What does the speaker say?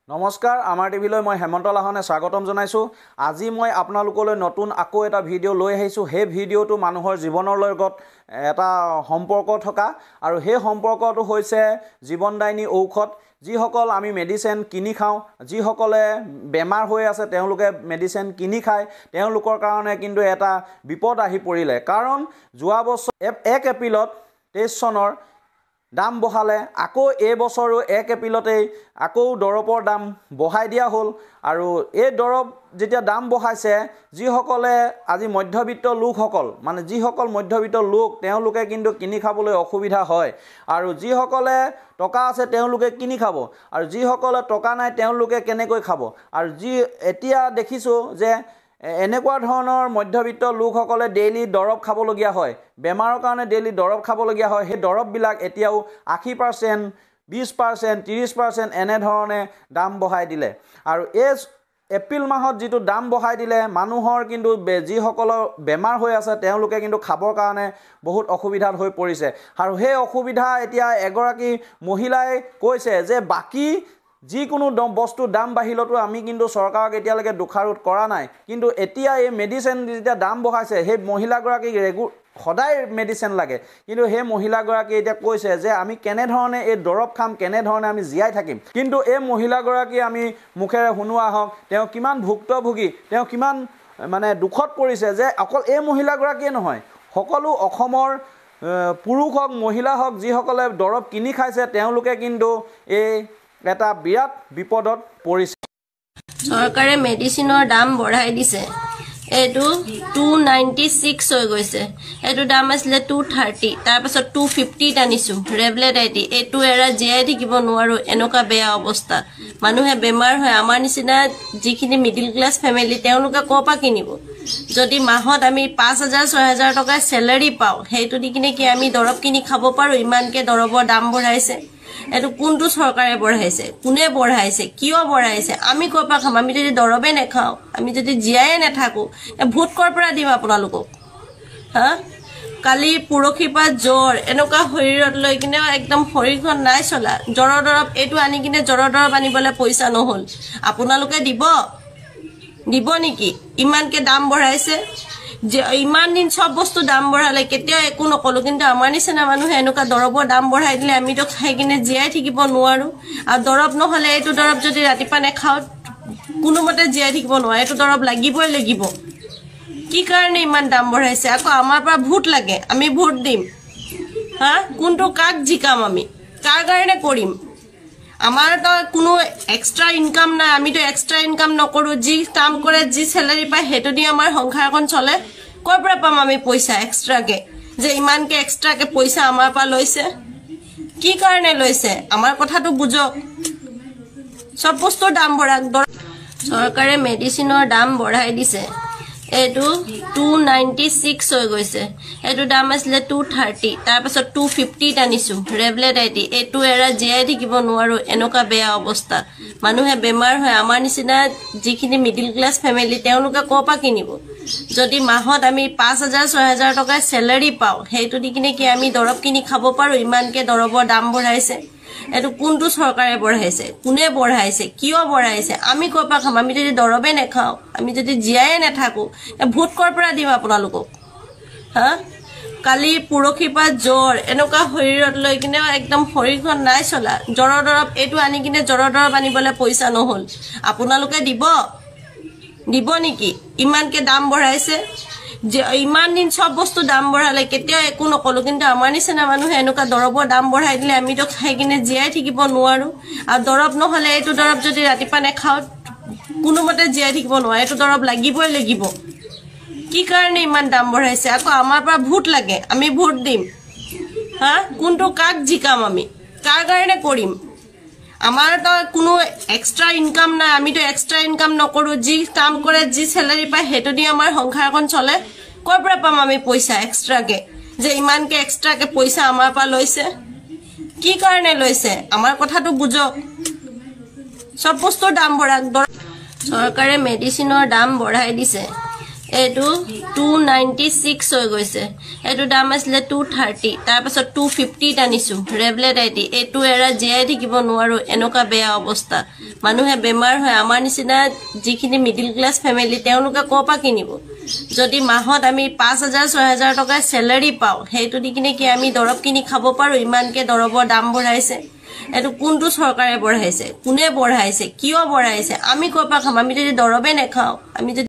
নমস্কাৰ আমাৰ টিভিলৈ মই হেমন্ত লাহনে স্বাগতম জনাইছো। আজি মই আপোনালোকলৈ নতুন আকৌ এটা ভিডিঅ' লৈ আহিছো। সেই ভিডিঅ'টো মানুহৰ জীৱনৰ লগত এটা সম্পৰ্ক থকা আৰু সেই সম্পৰ্কটো হৈছে জীৱনদায়িনী ঔষধ। যিসকল আমি মেডিচিন কিনি খাওঁ, যিসকলে বেমাৰ হৈ আছে তেওঁলোকে মেডিচিন কিনি খায়, তেওঁলোকৰ কাৰণে কিন্তু এটা বিপদ আহি পৰিলে। কাৰণ যোৱা বছৰ 1 এপ্ৰিলত 23 চনৰ দাম বহালে, আকৌ এই বছৰো 1 এপ্ৰিলতেই আকৌ দৰৱৰ দাম বঢ়াই দিয়া হ'ল। আৰু এই দৰৱ যেতিয়া দাম বঢ়াইছে, যিসকলে আজি মধ্যবিত্ত লোকসকল মানে যিসকল মধ্যবিত্ত লোক তেওঁলোকে কিন্তু কিনি খাবলৈ অসুবিধা হয়। আৰু যিসকলে টকা আছে তেওঁলোকে কিনি খাব, আৰু যিসকলে টকা নাই তেওঁলোকে কেনেকৈ খাব। আৰু এতিয়া দেখিছোঁ যে এনেকুৱা ধৰণৰ মধ্যবিত্ত লোকসকলে ডেইলি দৰৱ খাবলগীয়া হয়, বেমাৰৰ কাৰণে ডেইলি দৰৱ খাবলগীয়া হয়। সেই দৰৱবিলাক এতিয়াও 80%, 20%, 30% এনেধৰণে দাম বঢ়াই দিলে। আৰু এই এপ্ৰিল মাহত যিটো দাম বঢ়াই দিলে, মানুহৰ কিন্তু যিসকলৰ বেমাৰ হৈ আছে তেওঁলোকে কিন্তু খাবৰ কাৰণে বহুত অসুবিধাত হৈ পৰিছে। আৰু সেই অসুবিধা এতিয়া এগৰাকী মহিলাই কৈছে যে বাকী যিকোনো বস্তুৰ দাম বাঢ়িলতো আমি কিন্তু চৰকাৰক এতিয়ালৈকে দোষাৰোপ কৰা নাই, কিন্তু এতিয়া এই মেডিচিন যেতিয়া দাম বঢ়াইছে, সেই মহিলাগৰাকীক সদায় মেডিচিন লাগে, কিন্তু সেই মহিলাগৰাকী এতিয়া কৈছে যে আমি কেনেধৰণে এই দৰৱ খাম, কেনেধৰণে আমি জীয়াই থাকিম। কিন্তু এই মহিলাগৰাকী আমি মুখেৰে শুনোৱা হওক, তেওঁ কিমান ভুক্তভোগী, তেওঁ কিমান মানে দুখত পৰিছে যে অকল এই মহিলাগৰাকীয়ে নহয়, সকলো অসমৰ পুৰুষ হওক মহিলা হওক যিসকলে দৰৱ কিনি খাইছে তেওঁলোকে কিন্তু এই এটা বিৰাট বিপদত পৰিছে। চৰকাৰে মেডিচিনৰ দাম বঢ়াই দিছে। এইটো 296 হৈ গৈছে। এইটো দাম আছিলে 230, তাৰপাছত 250 আনিছো ৰেভলেট আইটি। এইটো এৰা জীয়াই থাকিব নোৱাৰো, এনেকুৱা বেয়া অৱস্থা। মানুহে বেমাৰ হয়, আমাৰ নিচিনা যিখিনি মিডিল ক্লাছ ফেমিলি তেওঁলোকে ক'ৰ পৰা কিনিব? যদি মাহত আমি 5,000-6,000 টকাৰ চেলাৰী পাওঁ, সেইটো দি কিনে কি আমি দৰৱ কিনি খাব পাৰো? ইমানকে দৰৱৰ দাম বঢ়াইছে। এইটো কোনটো চৰকাৰে বঢ়াইছে? কোনে বঢ়াইছে? কিয় বঢ়াইছে? আমি ক'ৰ পৰা খাম? আমি যদি দৰৱে নাখাওঁ, আমি যদি জীয়াই নাথাকো, ভোট ক'ৰ পৰা দিম আপোনালোকক? হা, কালি পৰহিৰ পৰা জ্বৰ, এনেকুৱা শৰীৰত লৈ কিনে একদম শৰীৰখন নাই চলা। জ্বৰৰ দৰৱ এইটো আনি কিনে জ্বৰৰ দৰৱ আনিবলৈ পইচা নহ'ল। আপোনালোকে দিব নেকি? ইমানকে দাম বঢ়াইছে যে ইমান দিন চব বস্তু দাম বঢ়ালে কেতিয়াও একো নকলো, কিন্তু আমাৰ নিচিনা মানুহে এনেকুৱা দৰৱৰ দাম বঢ়াই দিলে আমিতো খাই কিনে জীয়াই থাকিব নোৱাৰো। আৰু দৰৱ নহ'লে এইটো দৰৱ যদি ৰাতিপুৱা নাখাওঁ কোনোমতে জীয়াই থাকিব নোৱাৰে, এইটো দৰৱ লাগিবই লাগিব। কি কাৰণে ইমান দাম বঢ়াইছে? আকৌ আমাৰ পৰা ভোট লাগে, আমি ভোট দিম। হা, কোনটো কাক জিকাম? আমি কাৰ কাৰণে কৰিম? আমাৰ তো কোনো এক্সট্ৰা ইনকাম নাই, আমিতো এক্সট্ৰা ইনকাম নকৰোঁ। যি কাম কৰে, যি চেলাৰী পায় সেইটো দি আমাৰ সংসাৰখন চলে। ক'ৰ পৰা পাম আমি পইচা এক্সট্ৰাকে? যে ইমানকে এক্সট্ৰাকে পইচা আমাৰ পৰা লৈছে, কি কাৰণে লৈছে? আমাৰ কথাটো বুজক। চব বস্তুৰ দাম বঢ়াক। চৰকাৰে মেডিচিনৰ দাম বঢ়াই দিছে। এইটো 296 হৈ গৈছে। এইটো দাম আছিলে 230, তাৰপাছত 250 আনিছো ৰেভলেট আইটি। এইটো এৰা জীয়াই থাকিব নোৱাৰো, এনেকুৱা বেয়া অৱস্থা। মানুহে বেমাৰ হয়, আমাৰ নিচিনা যিখিনি মিডিল ক্লাছ ফেমিলি তেওঁলোকে ক'ৰ পৰা কিনিব? যদি মাহত আমি 5,000-6,000 টকাৰ চেলাৰী পাওঁ, সেইটো দি কিনে কি আমি দৰৱ কিনি খাব পাৰো? ইমানকে দৰৱৰ দাম বঢ়াইছে। এইটো কোনটো চৰকাৰে বঢ়াইছে? কোনে বঢ়াইছে? কিয় বঢ়াইছে? আমি ক'ৰ পৰা খাম? আমি যদি দৰৱে নাখাওঁ, আমি যদি জীয়াই নাথাকো, ভোট ক'ৰ পৰা দিম আপোনালোকক? হা, কালি পৰহিৰ পৰা জ্বৰ, এনেকুৱা শৰীৰত লৈ কিনে একদম শৰীৰখন নাই চলা। জ্বৰৰ দৰৱ এইটো আনি কিনে জ্বৰৰ দৰৱ আনিবলৈ পইচা নহ'ল। আপোনালোকে দিব নেকি? ইমানকে দাম বঢ়াইছে যে ইমান দিন চব বস্তু দাম বঢ়ালে কেতিয়াও একো নকলো, কিন্তু আমাৰ নিচিনা মানুহে এনেকুৱা দৰৱৰ দাম বঢ়াই দিলে আমিতো খাই কিনে জীয়াই থাকিব নোৱাৰো। আৰু দৰৱ নহ'লে এইটো দৰৱ যদি ৰাতিপুৱা নাখাওঁ কোনোমতে জীয়াই থাকিব নোৱাৰে, এইটো দৰৱ লাগিবই লাগিব। কি কাৰণে ইমান দাম বঢ়াইছে? আকৌ আমাৰ পৰা ভোট লাগে, আমি ভোট দিম। হা, কোনটো কাক জিকাম? আমি কাৰ কাৰণে কৰিম? আমাৰ তো কোনো এক্সট্ৰা ইনকাম নাই, আমিতো এক্সট্ৰা ইনকাম নকৰোঁ। যি কাম কৰে, যি চেলাৰী পায় সেইটো দি আমাৰ সংসাৰখন চলে। ক'ৰ পৰা পাম আমি পইচা এক্সট্ৰাকে? যে ইমানকে এক্সট্ৰাকে পইচা আমাৰ পৰা লৈছে, কি কাৰণে লৈছে? আমাৰ কথাটো বুজক। চব বস্তুৰ দাম বঢ়াক। চৰকাৰে মেডিচিনৰ দাম বঢ়াই দিছে। এইটো 296 হৈ গৈছে এইটো দাম আছিলে 230 তাৰ পাছত 250 আনিছো ৰেভলেট আইটি এইটো এৰা জীয়াই থাকিব নোৱাৰো এনেকুৱা বেয়া অৱস্থা মানুহে বেমাৰ হয় আমাৰ নিচিনা যিখিনি মিডল ক্লাস ফ্যামিলি তেওঁলোকে কোপা কিনিব যদি মাহত আমি 5000 6000 টকা স্যালাৰি পাও হেইটো দি কিনে কি আমি দৰব কিনি খাব পাৰো ইমানকে দৰবৰ দাম বঢ়াইছে এটো কোনটো সৰকাৰে বঢ়াইছে কোনে বঢ়াইছে কিয় বঢ়াইছে আমি কোপা খাম আমি যদি দৰবে নেখাও আমি